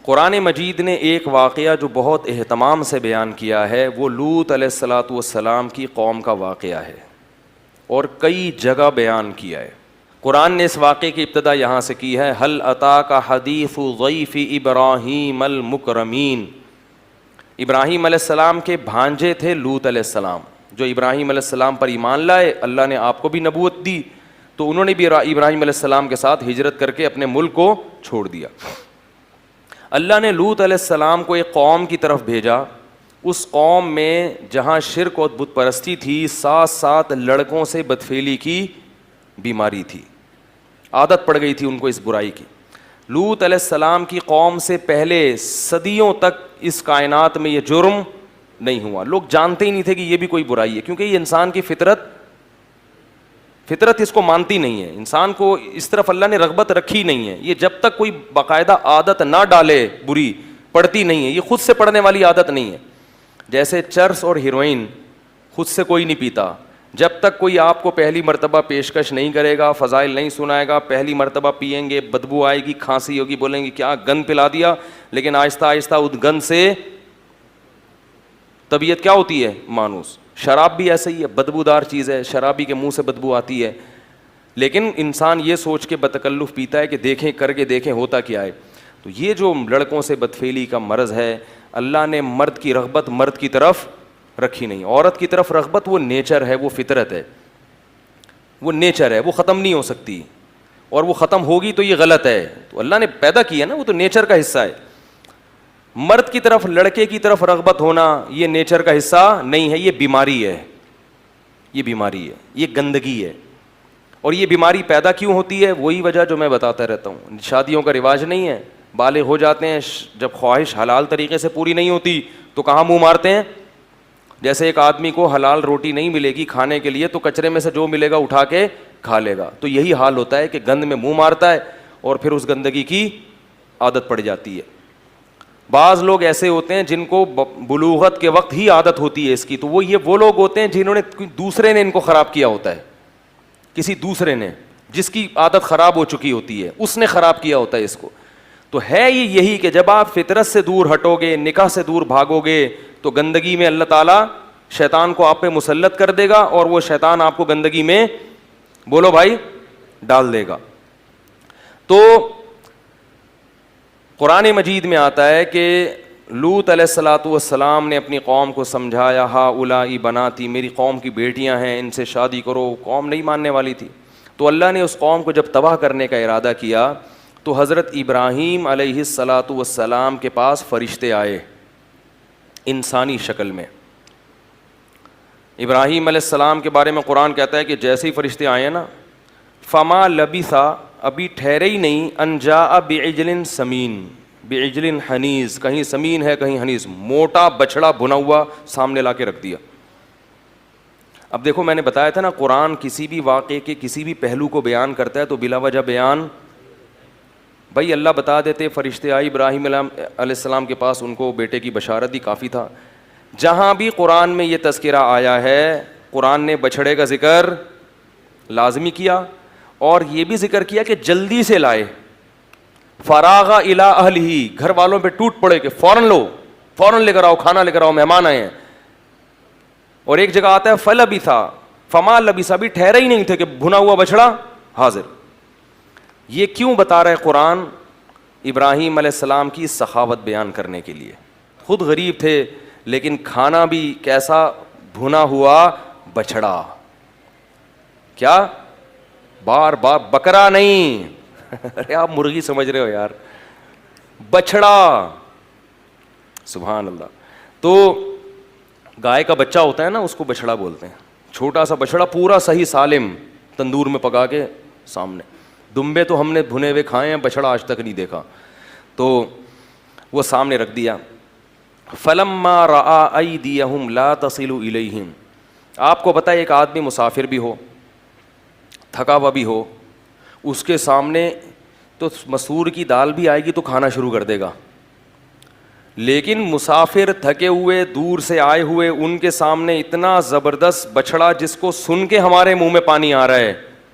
قرآن مجید نے ایک واقعہ جو بہت اہتمام سے بیان کیا ہے وہ لوط علیہ الصلاۃ والسلام کی قوم کا واقعہ ہے اور کئی جگہ بیان کیا ہے. قرآن نے اس واقعے کی ابتدا یہاں سے کی ہے, هل اتاک حدیث ضیف ابراہیم المکرمین. ابراہیم علیہ السلام کے بھانجے تھے لوط علیہ السلام, جو ابراہیم علیہ السلام پر ایمان لائے. اللہ نے آپ کو بھی نبوت دی تو انہوں نے بھی ابراہیم علیہ السلام کے ساتھ ہجرت کر کے اپنے ملک کو چھوڑ دیا. اللہ نے لوط علیہ السلام کو ایک قوم کی طرف بھیجا. اس قوم میں جہاں شرک اور بت پرستی تھی, ساتھ ساتھ لڑکوں سے بدفعلی کی بیماری تھی, عادت پڑ گئی تھی ان کو اس برائی کی. لوط علیہ السلام کی قوم سے پہلے صدیوں تک اس کائنات میں یہ جرم نہیں ہوا. لوگ جانتے ہی نہیں تھے کہ یہ بھی کوئی برائی ہے, کیونکہ یہ انسان کی فطرت اس کو مانتی نہیں ہے. انسان کو اس طرف اللہ نے رغبت رکھی نہیں ہے. یہ جب تک کوئی باقاعدہ عادت نہ ڈالے بری, پڑتی نہیں ہے. یہ خود سے پڑنے والی عادت نہیں ہے. جیسے چرس اور ہیروئن خود سے کوئی نہیں پیتا. جب تک کوئی آپ کو پہلی مرتبہ پیشکش نہیں کرے گا, فضائل نہیں سنائے گا, پہلی مرتبہ پئیں گے, بدبو آئے گی, کھانسی ہوگی, بولیں گے کیا گند پلا دیا. لیکن آہستہ آہستہ اس گند سے طبیعت کیا ہوتی ہے, مانوس. شراب بھی ایسا ہی ہے, بدبودار چیز ہے, شرابی کے منہ سے بدبو آتی ہے. لیکن انسان یہ سوچ کے بتکلف پیتا ہے کہ دیکھیں, کر کے دیکھیں ہوتا کیا ہے. تو یہ جو لڑکوں سے بدفعلی کا مرض ہے, اللہ نے مرد کی رغبت مرد کی طرف رکھی نہیں. عورت کی طرف رغبت وہ نیچر ہے, وہ فطرت ہے, وہ نیچر ہے, وہ ختم نہیں ہو سکتی, اور وہ ختم ہوگی تو یہ غلط ہے. تو اللہ نے پیدا کیا نا, وہ تو نیچر کا حصہ ہے. مرد کی طرف, لڑکے کی طرف رغبت ہونا یہ نیچر کا حصہ نہیں ہے, یہ بیماری ہے. یہ بیماری ہے, یہ گندگی ہے. اور یہ بیماری پیدا کیوں ہوتی ہے, وہی وجہ جو میں بتاتا رہتا ہوں. شادیوں کا رواج نہیں ہے, بالغ ہو جاتے ہیں, جب خواہش حلال طریقے سے پوری نہیں ہوتی تو کہاں منہ مارتے ہیں. جیسے ایک آدمی کو حلال روٹی نہیں ملے گی کھانے کے لیے تو کچرے میں سے جو ملے گا اٹھا کے کھا لے گا. تو یہی حال ہوتا ہے کہ گند میں منہ مارتا ہے اور پھر اس گندگی کی عادت پڑ جاتی ہے. بعض لوگ ایسے ہوتے ہیں جن کو بلوغت کے وقت ہی عادت ہوتی ہے اس کی, تو وہ لوگ ہوتے ہیں جنہوں نے دوسرے نے ان کو خراب کیا ہوتا ہے. کسی دوسرے نے, جس کی عادت خراب ہو چکی ہوتی ہے, اس نے خراب کیا ہوتا ہے اس کو. تو ہے یہ یہی کہ جب آپ فطرت سے دور ہٹو گے, نکاح سے دور بھاگو گے, تو گندگی میں اللہ تعالیٰ شیطان کو آپ پہ مسلط کر دے گا, اور وہ شیطان آپ کو گندگی میں, بولو بھائی, ڈال دے گا. تو قرآن مجید میں آتا ہے کہ لوط علیہ الصلاۃ والسلام نے اپنی قوم کو سمجھایا, ہا اولائی بناتی, میری قوم کی بیٹیاں ہیں, ان سے شادی کرو. قوم نہیں ماننے والی تھی. تو اللہ نے اس قوم کو جب تباہ کرنے کا ارادہ کیا تو حضرت ابراہیم علیہ الصلاۃ والسلام کے پاس فرشتے آئے انسانی شکل میں. ابراہیم علیہ السلام کے بارے میں قرآن کہتا ہے کہ جیسے ہی فرشتے آئے نا, فما لبثا, ابھی ٹھہرے ہی نہیں, ان جاء بعجل سمین, بعجل حنیز, کہیں سمین ہے کہیں حنیز, موٹا بچڑا بھنا ہوا سامنے لا کے رکھ دیا. اب دیکھو میں نے بتایا تھا نا, قرآن کسی بھی واقعے کے کسی بھی پہلو کو بیان کرتا ہے تو بلا وجہ بیان, بھائی اللہ بتا دیتے فرشتے آئے ابراہیم علیہ السلام کے پاس, ان کو بیٹے کی بشارت دی, کافی تھا. جہاں بھی قرآن میں یہ تذکرہ آیا ہے, قرآن نے بچھڑے کا ذکر لازمی کیا, اور یہ بھی ذکر کیا کہ جلدی سے لائے. فراغ الی اہلہ, گھر والوں پہ ٹوٹ پڑے کہ فوراً لو, فوراً لے کر آؤ, کھانا لے کر آؤ, مہمان آئے ہیں. اور ایک جگہ آتا ہے فلبثا, فما لبثا, بھی ٹھہرے ہی نہیں تھے کہ بھنا ہوا بچڑا حاضر. یہ کیوں بتا رہا ہے قرآن؟ ابراہیم علیہ السلام کی سخاوت بیان کرنے کے لیے. خود غریب تھے لیکن کھانا بھی کیسا, بھنا ہوا بچڑا. کیا بار بار, بکرا نہیں, ارے آپ مرغی سمجھ رہے ہو یار, بچڑا. سبحان اللہ. تو گائے کا بچہ ہوتا ہے نا, اس کو بچڑا بولتے ہیں. چھوٹا سا بچڑا پورا صحیح سالم تندور میں پکا کے سامنے. دمبے تو ہم نے بھنے ہوئے کھائے ہیں, بچڑا آج تک نہیں دیکھا. تو وہ سامنے رکھ دیا. فلما رأى أيديهم لا تصل إليهم, آپ کو پتہ ہے ایک آدمی مسافر بھی ہو, تھکا ہوا بھی ہو, اس کے سامنے تو مسور کی دال بھی آئے گی تو کھانا شروع کر دے گا. لیکن مسافر تھکے ہوئے دور سے آئے ہوئے, ان کے سامنے اتنا زبردست بچڑا جس کو سن کے ہمارے منہ میں پانی آ رہا ہے,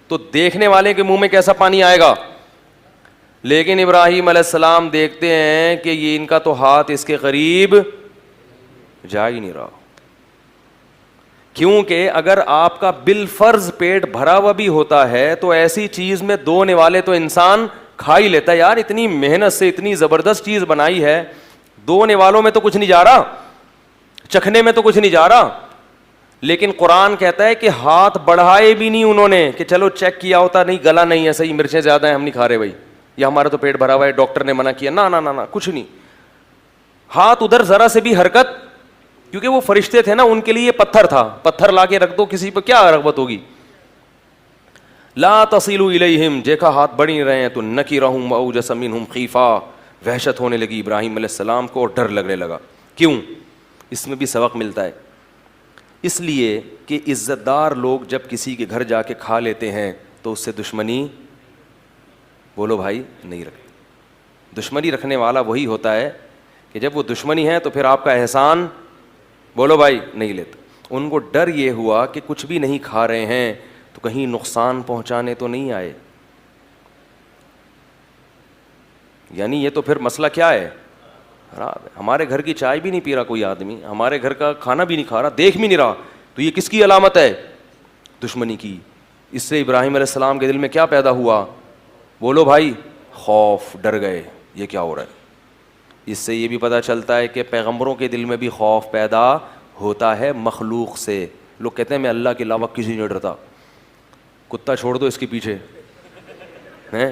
تو دیکھنے والے کے منہ میں کیسا پانی آئے گا. لیکن ابراہیم علیہ السلام دیکھتے ہیں کہ یہ ان کا تو ہاتھ اس کے قریب جا ہی نہیں رہا، کیونکہ اگر آپ کا بالفرض پیٹ بھرا ہوا بھی ہوتا ہے تو ایسی چیز میں 2 نوالے تو انسان کھا ہی لیتا ہے. یار اتنی محنت سے اتنی زبردست چیز بنائی ہے، 2 نوالوں میں تو کچھ نہیں جا رہا، چکھنے میں تو کچھ نہیں جا رہا. لیکن قرآن کہتا ہے کہ ہاتھ بڑھائے بھی نہیں انہوں نے کہ چلو چیک کیا ہوتا، نہیں گلا نہیں ہے، صحیح مرچیں زیادہ ہیں ہم نہیں کھا رہے بھائی، یا ہمارا تو پیٹ بھرا ہوا ہے ڈاکٹر نے منع کیا. نہ کچھ نہیں، ہاتھ ادھر ذرا سے بھی حرکت، کیونکہ وہ فرشتے تھے نا، ان کے لیے یہ پتھر تھا، پتھر لا کے رکھ دو کسی پہ کیا رغبت ہوگی. لا تصلوا الیہم، دیکھا ہاتھ بڑھ نہیں رہے ہیں تو نکرہم واوجس منہم خیفہ، وحشت ہونے لگی ابراہیم علیہ السلام کو اور ڈر لگنے لگا. کیوں؟ اس میں بھی سبق ملتا ہے. اس لیے کہ عزت دار لوگ جب کسی کے گھر جا کے کھا لیتے ہیں تو اس سے دشمنی، بولو بھائی، نہیں رکھتے. دشمنی رکھنے والا وہی ہوتا ہے کہ جب وہ دشمنی ہے تو پھر آپ کا احسان، بولو بھائی، نہیں لیتا. ان کو ڈر یہ ہوا کہ کچھ بھی نہیں کھا رہے ہیں تو کہیں نقصان پہنچانے تو نہیں آئے. یعنی یہ تو پھر مسئلہ کیا ہے؟ خراب ہے. ہمارے گھر کی چائے بھی نہیں پی رہا کوئی آدمی، ہمارے گھر کا کھانا بھی نہیں کھا رہا، دیکھ بھی نہیں رہا، تو یہ کس کی علامت ہے؟ دشمنی کی. اس سے ابراہیم علیہ السلام کے دل میں کیا پیدا ہوا؟ بولو بھائی، خوف، ڈر گئے، یہ کیا ہو رہا ہے. اس سے یہ بھی پتہ چلتا ہے کہ پیغمبروں کے دل میں بھی خوف پیدا ہوتا ہے مخلوق سے. لوگ کہتے ہیں میں اللہ کے علاوہ کسی نہیں ڈرتا، کتا چھوڑ دو اس کے پیچھے، ہیں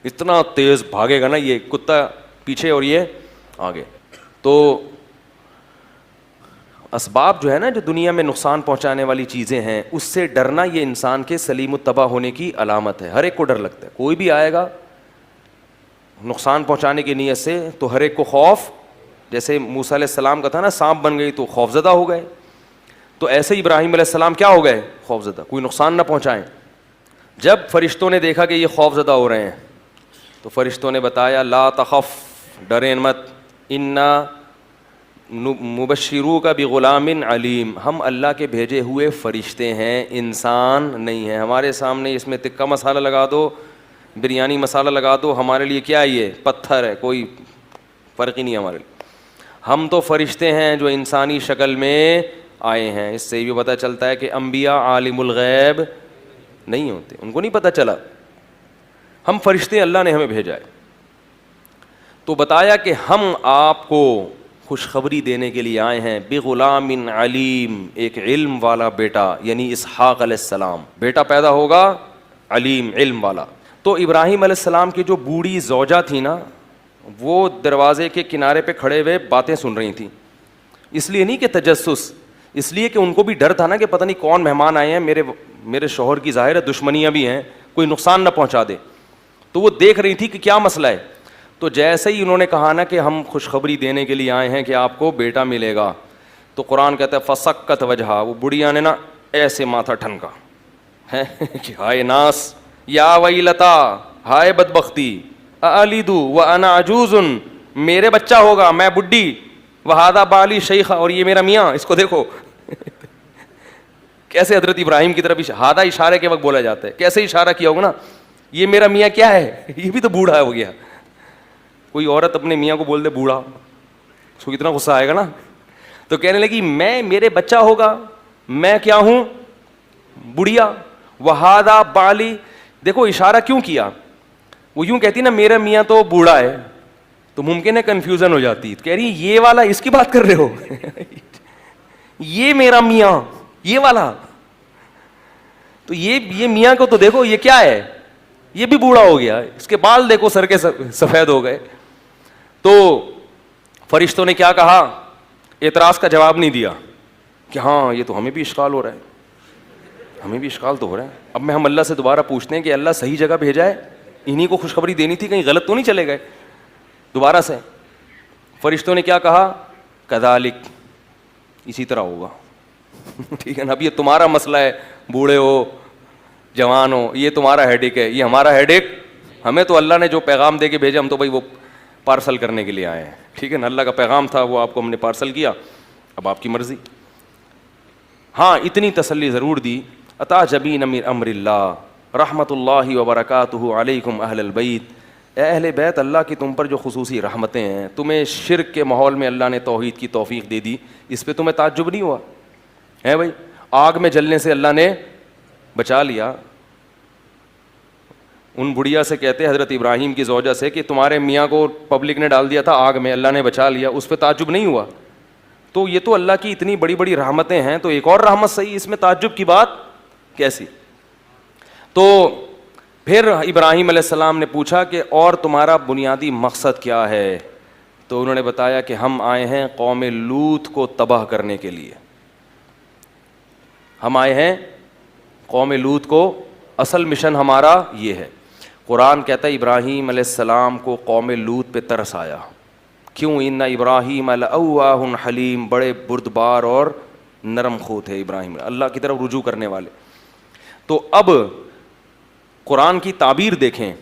اتنا تیز بھاگے گا نا یہ کتا پیچھے اور یہ آگے. تو اسباب جو ہے نا، جو دنیا میں نقصان پہنچانے والی چیزیں ہیں، اس سے ڈرنا یہ انسان کے سلیم الطبع ہونے کی علامت ہے. ہر ایک کو ڈر لگتا ہے، کوئی بھی آئے گا نقصان پہنچانے کی نیت سے تو ہر ایک کو خوف. جیسے موسیٰ علیہ السلام کا تھا نا، سانپ بن گئی تو خوف زدہ ہو گئے، تو ایسے ہی ابراہیم علیہ السلام کیا ہو گئے؟ خوف زدہ، کوئی نقصان نہ پہنچائیں. جب فرشتوں نے دیکھا کہ یہ خوف زدہ ہو رہے ہیں تو فرشتوں نے بتایا لا تخف، ڈریں مت، انا مبشروک بغلام علیم، ہم اللہ کے بھیجے ہوئے فرشتے ہیں، انسان نہیں ہیں. ہمارے سامنے اس میں تکہ مسالہ لگا دو، بریانی مسالہ لگا دو، ہمارے لیے کیا ہے؟ یہ پتھر ہے، کوئی فرق ہی نہیں ہمارے لیے. ہم تو فرشتے ہیں جو انسانی شکل میں آئے ہیں. اس سے یہ بھی پتہ چلتا ہے کہ انبیاء عالم الغیب نہیں ہوتے، ان کو نہیں پتہ چلا. ہم فرشتے اللہ نے ہمیں بھیجا ہے. تو بتایا کہ ہم آپ کو خوشخبری دینے کے لیے آئے ہیں بغلام علیم، ایک علم والا بیٹا، یعنی اسحاق علیہ السلام بیٹا پیدا ہوگا علیم، علم والا. تو ابراہیم علیہ السلام کی جو بوڑھی زوجہ تھی نا، وہ دروازے کے کنارے پہ کھڑے ہوئے باتیں سن رہی تھیں. اس لیے نہیں کہ تجسس، اس لیے کہ ان کو بھی ڈر تھا نا کہ پتہ نہیں کون مہمان آئے ہیں، میرے شوہر کی ظاہر ہے دشمنیاں بھی ہیں، کوئی نقصان نہ پہنچا دے. تو وہ دیکھ رہی تھی کہ کیا مسئلہ ہے. تو جیسے ہی انہوں نے کہا نا کہ ہم خوشخبری دینے کے لیے آئے ہیں کہ آپ کو بیٹا ملے گا، تو قرآن کہتا ہے فسکت وجہا، وہ بڑھیا نے نا ایسے ماتھا ٹھنکا ہے کہ ہائے ناس، یا ویلتا، ہائے بدبختی، الیدو وانا عجوز، میرے بچہ ہوگا میں بڈھی، وہذا بالی شیخ، اور یہ میرا میاں، اس کو دیکھو کیسے حضرت ابراہیم کی طرف ہادہ اشارے کے وقت بولا جاتا ہے، کیسے اشارہ کیا ہوگا نا، یہ میرا میاں کیا ہے، یہ بھی تو بوڑھا ہو گیا. کوئی عورت اپنے میاں کو بول دے بوڑھا، اس کو کتنا غصہ آئے گا نا. تو کہنے لگی میرے بچہ ہوگا، میں کیا ہوں؟ بڑھیا. وہذا بالی، دیکھو اشارہ کیوں کیا. وہ یوں کہتی نا میرا میاں تو بوڑھا ہے تو ممکن ہے کنفیوژن ہو جاتی، کہہ رہی یہ والا اس کی بات کر رہے ہو یہ میرا میاں یہ والا، تو یہ میاں کو تو دیکھو یہ کیا ہے، یہ بھی بوڑھا ہو گیا، اس کے بال دیکھو سر کے سفید ہو گئے. تو فرشتوں نے کیا کہا؟ اعتراض کا جواب نہیں دیا کہ ہاں یہ تو ہمیں بھی اشکال ہو رہا ہے، ہمیں بھی اشکال تو ہو رہا ہے. اب میں ہم اللہ سے دوبارہ پوچھتے ہیں کہ اللہ صحیح جگہ بھیجا ہے، انہی کو خوشخبری دینی تھی، کہیں غلط تو نہیں چلے گئے. دوبارہ سے فرشتوں نے کیا کہا؟ کذالک، اسی طرح ہوگا ٹھیک ہے نا. اب یہ تمہارا مسئلہ ہے، بوڑھے ہو جوان ہو، یہ تمہارا ہیڈیک ہے، یہ ہمارا ہیڈیک. ہمیں تو اللہ نے جو پیغام دے کے بھیجا ہم تو بھائی وہ پارسل کرنے کے لیے آئے ہیں، ٹھیک ہے نا. اللہ کا پیغام تھا وہ آپ کو ہم نے پارسل کیا، اب آپ کی مرضی. ہاں اتنی تسلی ضرور دی، عطا جبین من امر اللہ، رحمت اللہ وبرکاتہ علیکم اہل البیت، اے اہل بیت اللہ کی تم پر جو خصوصی رحمتیں ہیں، تمہیں شرک کے ماحول میں اللہ نے توحید کی توفیق دے دی، اس پہ تمہیں تعجب نہیں ہوا ہے بھائی؟ آگ میں جلنے سے اللہ نے بچا لیا. ان بڑھیا سے کہتے ہیں حضرت ابراہیم کی زوجہ سے کہ تمہارے میاں کو پبلک نے ڈال دیا تھا آگ میں، اللہ نے بچا لیا، اس پہ تعجب نہیں ہوا؟ تو یہ تو اللہ کی اتنی بڑی بڑی رحمتیں ہیں، تو ایک اور رحمت صحیح، اس میں تعجب کی بات کیسی؟ تو پھر ابراہیم علیہ السلام نے پوچھا کہ اور تمہارا بنیادی مقصد کیا ہے؟ تو انہوں نے بتایا کہ ہم آئے ہیں قوم لوط کو تباہ کرنے کے لیے. ہم آئے ہیں قوم لوط کو، اصل مشن ہمارا یہ ہے. قرآن کہتا ہے ابراہیم علیہ السلام کو قوم لوط پہ ترس آیا. کیوں؟ ان ابراہیم لأواہ حلیم، بڑے بردبار اور نرم خو تھے ابراہیم، اللہ کی طرف رجوع کرنے والے. تو اب قرآن کی تعبیر دیکھیں،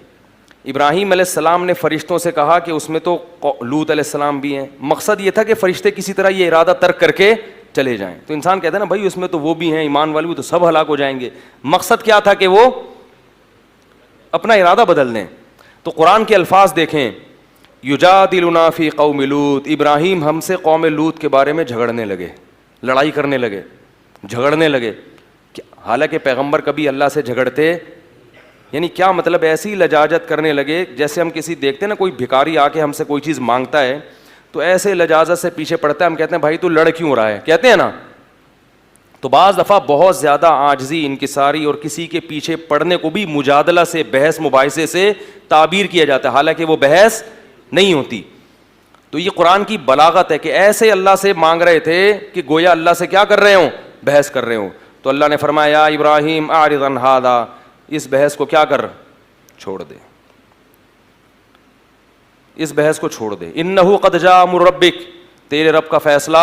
ابراہیم علیہ السلام نے فرشتوں سے کہا کہ اس میں تو لوط علیہ السلام بھی ہیں. مقصد یہ تھا کہ فرشتے کسی طرح یہ ارادہ ترک کر کے چلے جائیں. تو انسان کہتا ہے نا بھائی اس میں تو وہ بھی ہیں، ایمان والے بھی، تو سب ہلاک ہو جائیں گے. مقصد کیا تھا کہ وہ اپنا ارادہ بدل دیں. تو قرآن کے الفاظ دیکھیں، یجادلنا فی قوم لوط، ابراہیم ہم سے قوم لوط کے بارے میں جھگڑنے لگے، لڑائی کرنے لگے، جھگڑنے لگے. حالانکہ پیغمبر کبھی اللہ سے جھگڑتے، یعنی کیا مطلب؟ ایسی لجاجت کرنے لگے جیسے ہم کسی دیکھتے ہیں نا کوئی بھکاری آ کے ہم سے کوئی چیز مانگتا ہے تو ایسے لجاجت سے پیچھے پڑتا ہے، ہم کہتے ہیں بھائی تو لڑ کیوں رہا ہے، کہتے ہیں نا. تو بعض دفعہ بہت زیادہ عاجزی، انکساری اور کسی کے پیچھے پڑنے کو بھی مجادلہ سے، بحث مباحثے سے تعبیر کیا جاتا ہے، حالانکہ وہ بحث نہیں ہوتی. تو یہ قرآن کی بلاغت ہے کہ ایسے اللہ سے مانگ رہے تھے کہ گویا اللہ سے کیا کر رہے ہوں؟ بحث کر رہے ہوں. تو اللہ نے فرمایا یا ابراہیم اعرض عن ھذا، اس بحث کو کیا کر، چھوڑ دے، اس بحث کو چھوڑ دے. انہ قد جاء امر ربک، تیرے رب کا فیصلہ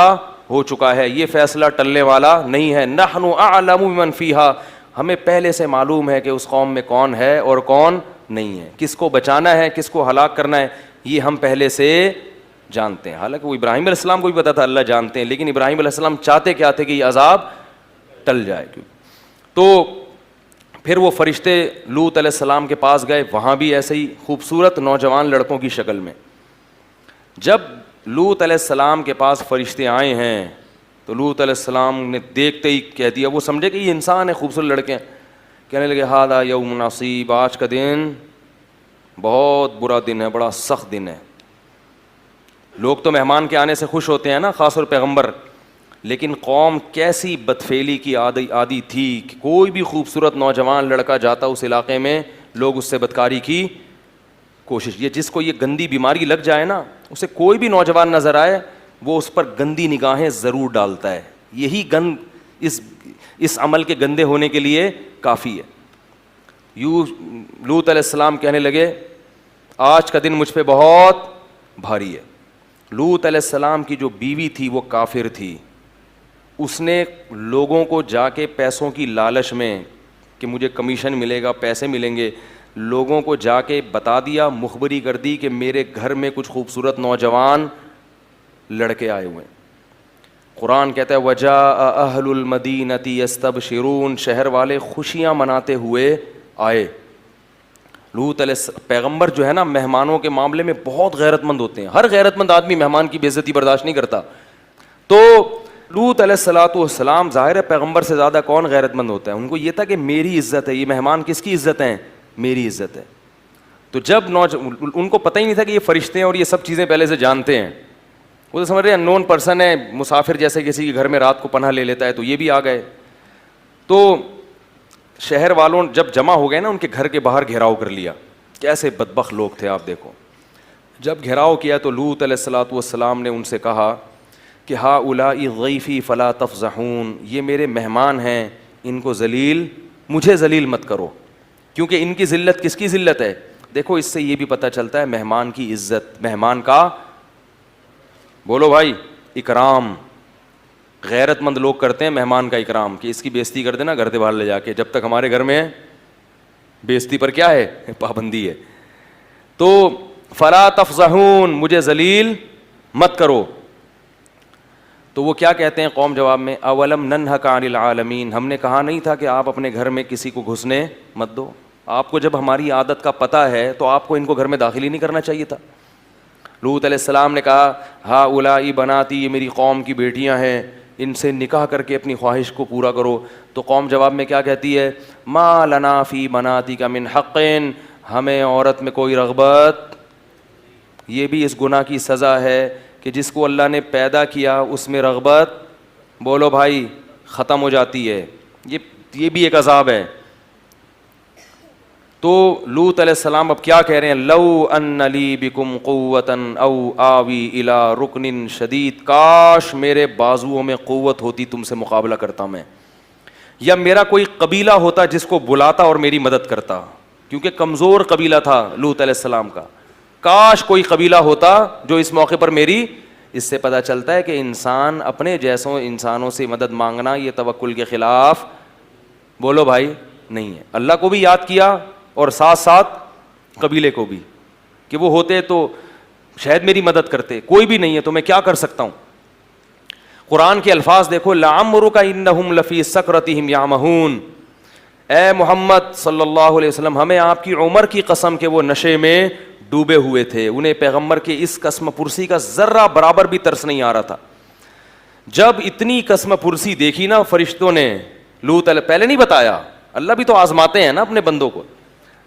ہو چکا ہے، یہ فیصلہ ٹلنے والا نہیں ہے. نحن اعلم بمن فیہا، ہمیں پہلے سے معلوم ہے کہ اس قوم میں کون ہے اور کون نہیں ہے، کس کو بچانا ہے، کس کو ہلاک کرنا ہے، یہ ہم پہلے سے جانتے ہیں. حالانکہ وہ ابراہیم علیہ السلام کو بھی پتا تھا اللہ جانتے ہیں، لیکن ابراہیم علیہ السلام چاہتے کیا تھے کہ یہ عذاب ٹل جائے. تو پھر وہ فرشتے لوط علیہ السلام کے پاس گئے، وہاں بھی ایسے ہی خوبصورت نوجوان لڑکوں کی شکل میں. جب لوط علیہ السلام کے پاس فرشتے آئے ہیں تو لوط علیہ السلام نے دیکھتے ہی کہہ دیا، وہ سمجھے کہ یہ انسان ہے، خوبصورت لڑکے ہیں. کہنے لگے ھذا یوم عصیب، آج کا دن بہت برا دن ہے، بڑا سخت دن ہے. لوگ تو مہمان کے آنے سے خوش ہوتے ہیں نا، خاص طور پیغمبر، لیکن قوم کیسی بدفعلی کی عادی تھی کہ کوئی بھی خوبصورت نوجوان لڑکا جاتا اس علاقے میں، لوگ اس سے بدکاری کی کوشش. یہ جس کو یہ گندی بیماری لگ جائے نا، اسے کوئی بھی نوجوان نظر آئے وہ اس پر گندی نگاہیں ضرور ڈالتا ہے. یہی گند اس عمل کے گندے ہونے کے لیے کافی ہے. یوں لوط علیہ السلام کہنے لگے آج کا دن مجھ پہ بہت بھاری ہے. لوط علیہ السلام کی جو بیوی تھی وہ کافر تھی. اس نے لوگوں کو جا کے پیسوں کی لالچ میں کہ مجھے کمیشن ملے گا، پیسے ملیں گے، لوگوں کو جا کے بتا دیا، مخبری کر دی کہ میرے گھر میں کچھ خوبصورت نوجوان لڑکے آئے ہوئے ہیں. قرآن کہتا ہے وجاء اہل المدینۃ یستبشرون، شہر والے خوشیاں مناتے ہوئے آئے. لوط علیہ پیغمبر جو ہے نا مہمانوں کے معاملے میں بہت غیرت مند ہوتے ہیں. ہر غیرت مند آدمی مہمان کی بے عزتی برداشت نہیں کرتا. تو لوط علیہ الصلوۃ والسلام، ظاہر ہے پیغمبر سے زیادہ کون غیرت مند ہوتا ہے، ان کو یہ تھا کہ میری عزت ہے، یہ مہمان کس کی عزت ہیں؟ میری عزت ہے. تو جب ان کو پتہ ہی نہیں تھا کہ یہ فرشتے ہیں اور یہ سب چیزیں پہلے سے جانتے ہیں. وہ تو سمجھ رہے ہیں ان نون پرسن ہے، مسافر جیسے کسی کے گھر میں رات کو پناہ لے لیتا ہے، تو یہ بھی آ گئے. تو شہر والوں جب جمع ہو گئے نا، ان کے گھر کے باہر گھیراؤ کر لیا. کیسے بدبخت لوگ تھے آپ دیکھو. جب گھیراؤ کیا تو لوط علیہ الصلوۃ والسلام نے ان سے کہا کہ ہؤلاء ضیفی فلا تفضحون، یہ میرے مہمان ہیں، ان کو ذلیل، مجھے ذلیل مت کرو، کیونکہ ان کی ذلت کس کی ذلت ہے؟ دیکھو اس سے یہ بھی پتہ چلتا ہے مہمان کی عزت، مہمان کا بولو بھائی اکرام. غیرت مند لوگ کرتے ہیں مہمان کا اکرام کہ اس کی بے عزتی کر دینا گھر سے باہر لے جا کے، جب تک ہمارے گھر میں بے عزتی پر کیا ہے؟ پابندی ہے. تو فلا تفضحون، مجھے ذلیل مت کرو. تو وہ کیا کہتے ہیں قوم جواب میں, اولم ننہک عن العالمین, ہم نے کہا نہیں تھا کہ آپ اپنے گھر میں کسی کو گھسنے مت دو. آپ کو جب ہماری عادت کا پتہ ہے تو آپ کو ان کو گھر میں داخل ہی نہیں کرنا چاہیے تھا. لوط علیہ السلام نے کہا ہا اولائی بناتی, یہ میری قوم کی بیٹیاں ہیں, ان سے نکاح کر کے اپنی خواہش کو پورا کرو. تو قوم جواب میں کیا کہتی ہے, ما لنا فی بناتک من حق, ہمیں عورت میں کوئی رغبت. یہ بھی اس گناہ کی سزا ہے کہ جس کو اللہ نے پیدا کیا اس میں رغبت, بولو بھائی, ختم ہو جاتی ہے. یہ بھی ایک عذاب ہے. تو لوط علیہ السلام اب کیا کہہ رہے ہیں, لو ان لی بکم قوتا او آوی الی رکن شدید, کاش میرے بازوؤں میں قوت ہوتی تم سے مقابلہ کرتا میں, یا میرا کوئی قبیلہ ہوتا جس کو بلاتا اور میری مدد کرتا, کیونکہ کمزور قبیلہ تھا لوط علیہ السلام کا. کاش کوئی قبیلہ ہوتا جو اس موقع پر میری. اس سے پتہ چلتا ہے کہ انسان اپنے جیسوں انسانوں سے مدد مانگنا یہ توکل کے خلاف, بولو بھائی, نہیں ہے. اللہ کو بھی یاد کیا اور ساتھ ساتھ قبیلے کو بھی, کہ وہ ہوتے تو شاید میری مدد کرتے. کوئی بھی نہیں ہے تو میں کیا کر سکتا ہوں. قرآن کے الفاظ دیکھو, لعمرک انہم لفی سکرتہم یعمہون, اے محمد صلی اللہ علیہ وسلم ہمیں آپ کی عمر کی قسم کہ وہ نشے میں ڈوبے ہوئے تھے, انہیں پیغمبر کے اس قسم پرسی کا ذرہ برابر بھی ترس نہیں آ رہا تھا. جب اتنی قسم پرسی دیکھی نا فرشتوں نے, لوط علیہ, پہلے نہیں بتایا, اللہ بھی تو آزماتے ہیں نا اپنے بندوں کو.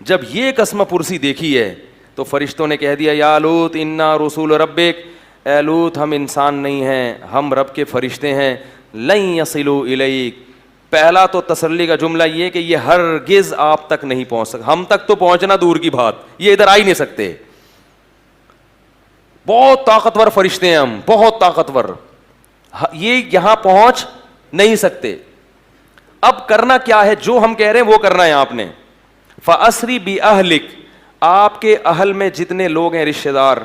جب یہ قسم پرسی دیکھی ہے تو فرشتوں نے کہہ دیا, یا لوط انا رسول ربک, اے لوط ہم انسان نہیں ہیں, ہم رب کے فرشتے ہیں. لن یصلوا الیک, پہلا تو تسلی کا جملہ یہ کہ یہ ہرگز آپ تک نہیں پہنچ سکتے. ہم تک تو پہنچنا دور کی بات, یہ ادھر آ ہی نہیں سکتے. بہت طاقتور فرشتے ہیں ہم, بہت طاقتور, یہ یہاں پہنچ نہیں سکتے. اب کرنا کیا ہے, جو ہم کہہ رہے ہیں وہ کرنا ہے آپ نے. فَأَسْرِ بِأَهْلِكَ, آپ کے اہل میں جتنے لوگ ہیں رشتہ دار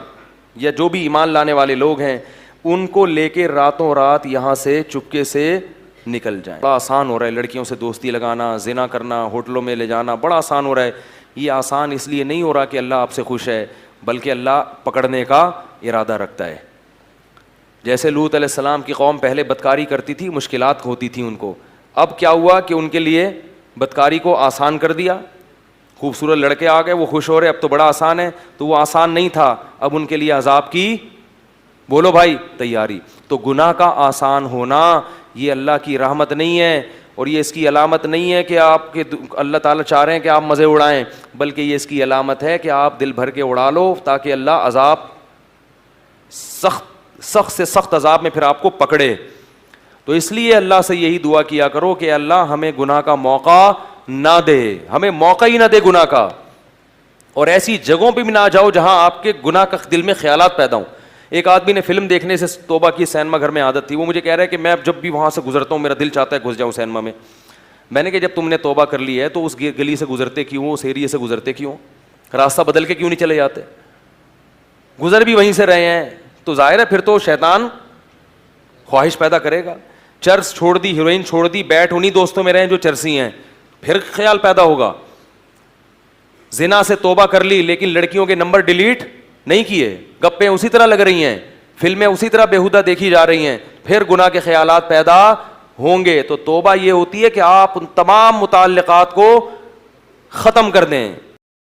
یا جو بھی ایمان لانے والے لوگ ہیں, ان کو لے کے راتوں رات یہاں سے چپکے سے نکل جائیں. بڑا آسان ہو رہا ہے لڑکیوں سے دوستی لگانا, زنا کرنا, ہوٹلوں میں لے جانا, بڑا آسان ہو رہا ہے. یہ آسان اس لیے نہیں ہو رہا کہ اللہ آپ سے خوش ہے, بلکہ اللہ پکڑنے کا ارادہ رکھتا ہے. جیسے لوط علیہ السلام کی قوم پہلے بدکاری کرتی تھی, مشکلات ہوتی تھیں ان کو, اب کیا ہوا کہ ان کے لیے بدکاری کو آسان کر دیا. خوبصورت لڑکے آ گئے, وہ خوش ہو رہے, اب تو بڑا آسان ہے. تو وہ آسان نہیں تھا, اب ان کے لیے عذاب کی, بولو بھائی, تیاری. تو گناہ کا آسان ہونا یہ اللہ کی رحمت نہیں ہے, اور یہ اس کی علامت نہیں ہے کہ آپ کے اللہ تعالیٰ چاہ رہے ہیں کہ آپ مزے اڑائیں, بلکہ یہ اس کی علامت ہے کہ آپ دل بھر کے اڑا لو تاکہ اللہ عذاب سخت سے سخت عذاب میں پھر آپ کو پکڑے. تو اس لیے اللہ سے یہی دعا کیا کرو کہ اللہ ہمیں گناہ کا موقع نہ دے, ہمیں موقع ہی نہ دے گناہ کا, اور ایسی جگہوں پہ بھی نہ جاؤ جہاں آپ کے گناہ کا دل میں خیالات پیدا ہوں. ایک آدمی نے فلم دیکھنے سے توبہ کی, سینما گھر میں عادت تھی, وہ مجھے کہہ رہا ہے کہ میں جب بھی وہاں سے گزرتا ہوں میرا دل چاہتا ہے گھس جاؤں سینما میں. میں نے کہا جب تم نے توبہ کر لی ہے تو اس گلی سے گزرتے کیوں, اس ایریے سے گزرتے کیوں, راستہ بدل کے کیوں نہیں چلے جاتے؟ گزر بھی وہیں سے رہے ہیں تو ظاہر ہے پھر تو شیطان خواہش پیدا کرے گا. چرس چھوڑ دی, ہیروئن چھوڑ دی, بیٹھ انہیں دوستوں میں رہے جو چرسی ہیں, پھر خیال پیدا ہوگا. زنا سے توبہ کر لی لیکن لڑکیوں کے نمبر ڈیلیٹ نہیں کیے, گپیں اسی طرح لگ رہی ہیں, فلمیں اسی طرح بیہودہ دیکھی جا رہی ہیں, پھر گناہ کے خیالات پیدا ہوں گے. تو توبہ یہ ہوتی ہے کہ آپ ان تمام متعلقات کو ختم کر دیں,